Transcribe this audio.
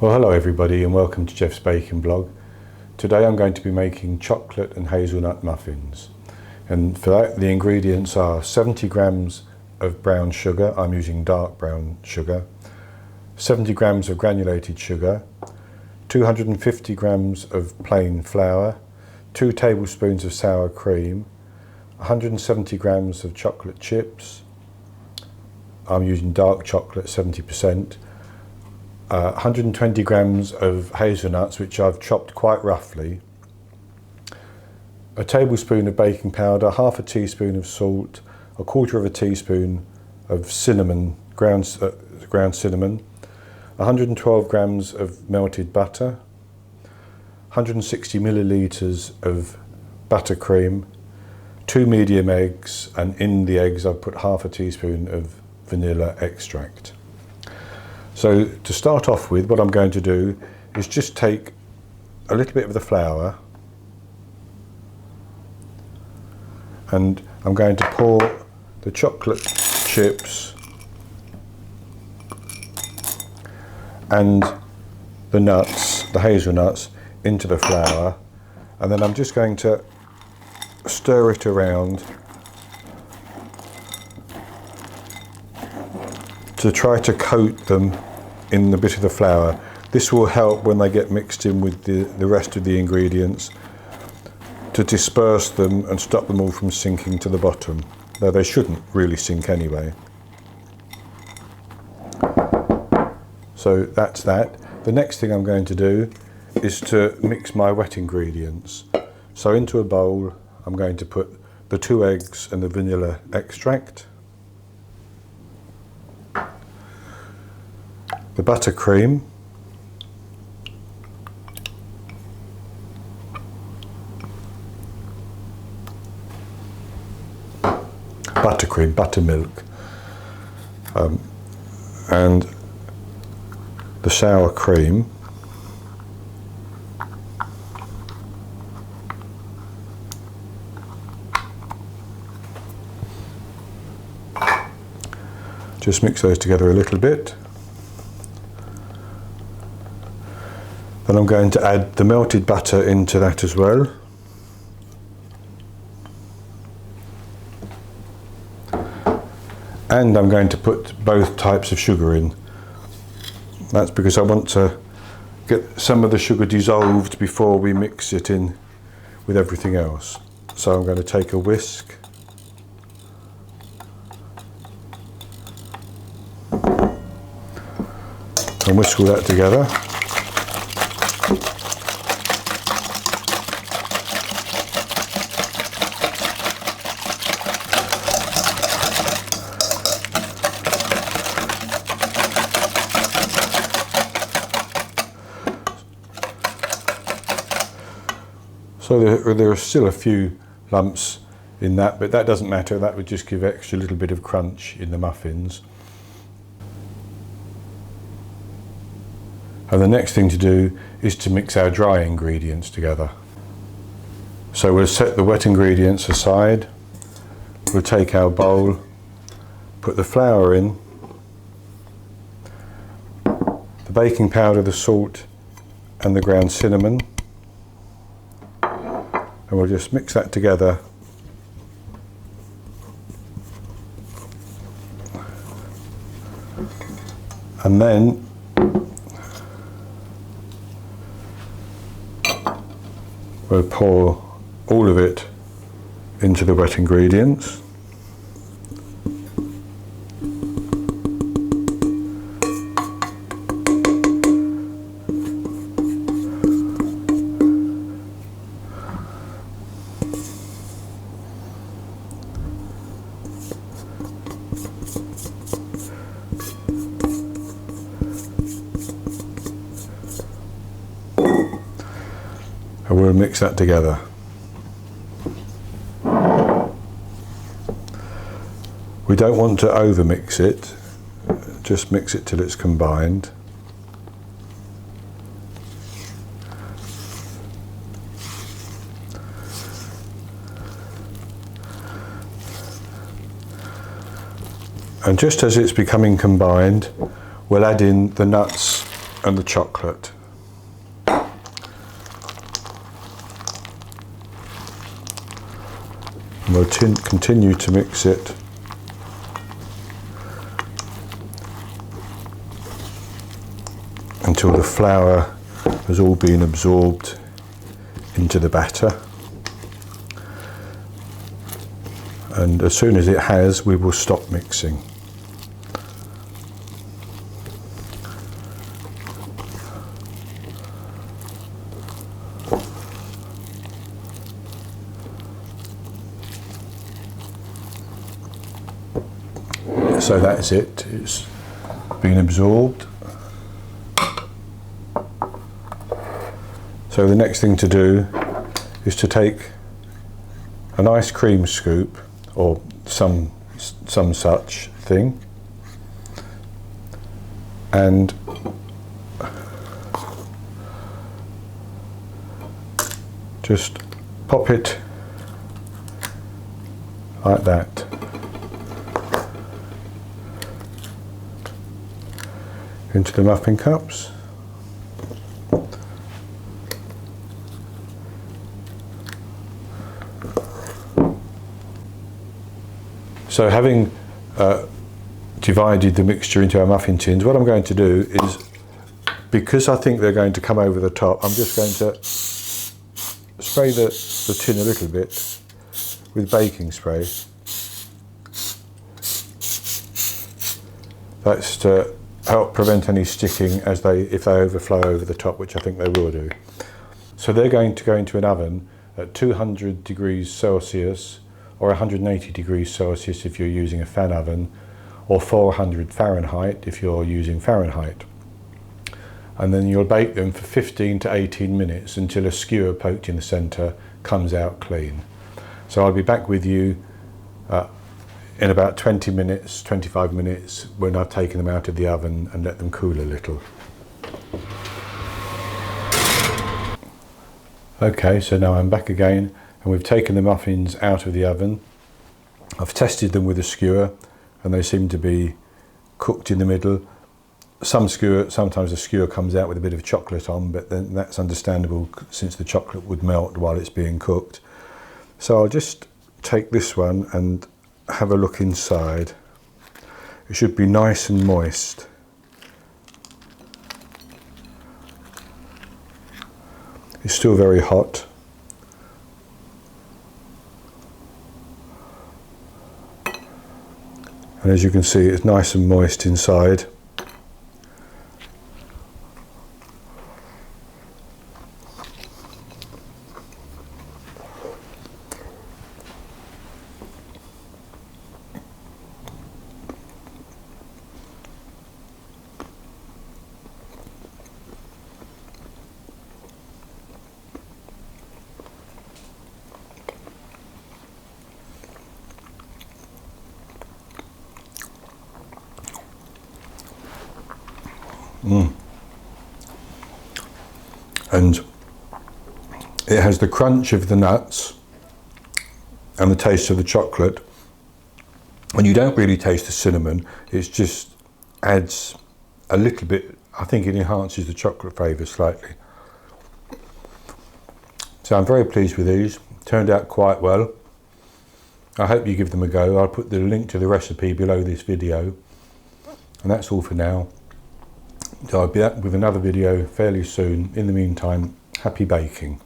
Well, hello everybody and welcome to Jeff's Baking Blog. Today I'm going to be making chocolate and hazelnut muffins, and for that the ingredients are 70 grams of brown sugar. I'm using dark brown sugar, 70 grams of granulated sugar, 250 grams of plain flour, 2 tablespoons of sour cream, 170 grams of chocolate chips. I'm using dark chocolate 70%. 120 grams of hazelnuts, which I've chopped quite roughly, a tablespoon of baking powder, half a teaspoon of salt, a quarter of a teaspoon of cinnamon, ground cinnamon, 112 grams of melted butter, 160 millilitres of buttercream, 2 medium eggs, and in the eggs I've put half a teaspoon of vanilla extract. So to start off with, what I'm going to do is just take a little bit of the flour and I'm going to pour the chocolate chips and the nuts, the hazelnuts, into the flour, and then I'm just going to stir it around to try to coat them in the bit of the flour. This will help when they get mixed in with the rest of the ingredients to disperse them and stop them all from sinking to the bottom, though they shouldn't really sink anyway. So that's that. The next thing I'm going to do is to mix my wet ingredients. So into a bowl I'm going to put the 2 eggs and the vanilla extract, the buttercream, buttermilk, and the sour cream, just mix those together a little bit. Then I'm going to add the melted butter into that as well. And I'm going to put both types of sugar in. That's because I want to get some of the sugar dissolved before we mix it in with everything else. So I'm going to take a whisk and whisk all that together. So there are still a few lumps in that, but that doesn't matter. That would just give extra little bit of crunch in the muffins. And the next thing to do is to mix our dry ingredients together. So we'll set the wet ingredients aside. We'll take our bowl, put the flour in, the baking powder, the salt and the ground cinnamon, and we'll just mix that together. And then we'll pour all of it into the wet ingredients. And we'll mix that together. We don't want to over mix it, just mix it till it's combined. And just as it's becoming combined, we'll add in the nuts and the chocolate. And we'll continue to mix it until the flour has all been absorbed into the batter. And as soon as it has, we will stop mixing. So that's it, it's been absorbed. So the next thing to do is to take an ice cream scoop or some such thing and just pop it like that into the muffin cups. So having divided the mixture into our muffin tins, what I'm going to do is, because I think they're going to come over the top, I'm just going to spray the tin a little bit with baking spray. That's to help prevent any sticking if they overflow over the top, which I think they will do. So they're going to go into an oven at 200 degrees Celsius or 180 degrees Celsius if you're using a fan oven, or 400 Fahrenheit if you're using Fahrenheit. And then you'll bake them for 15 to 18 minutes until a skewer poked in the centre comes out clean. So I'll be back with you in about 20 minutes, 25 minutes, when I've taken them out of the oven and let them cool a little. Okay, so now I'm back again, and we've taken the muffins out of the oven. I've tested them with a skewer and they seem to be cooked in the middle. Sometimes the skewer comes out with a bit of chocolate on, but then that's understandable since the chocolate would melt while it's being cooked. So I'll just take this one and have a look inside. It should be nice and moist. It's still very hot. And as you can see, it's nice and moist inside. And it has the crunch of the nuts and the taste of the chocolate, and you don't really taste the cinnamon. It just adds a little bit. I think it enhances the chocolate flavour slightly. So I'm very pleased with these. Turned out quite well. I hope you give them a go. I'll put the link to the recipe below this video. And that's all for now. So I'll be back with another video fairly soon. In the meantime, happy baking.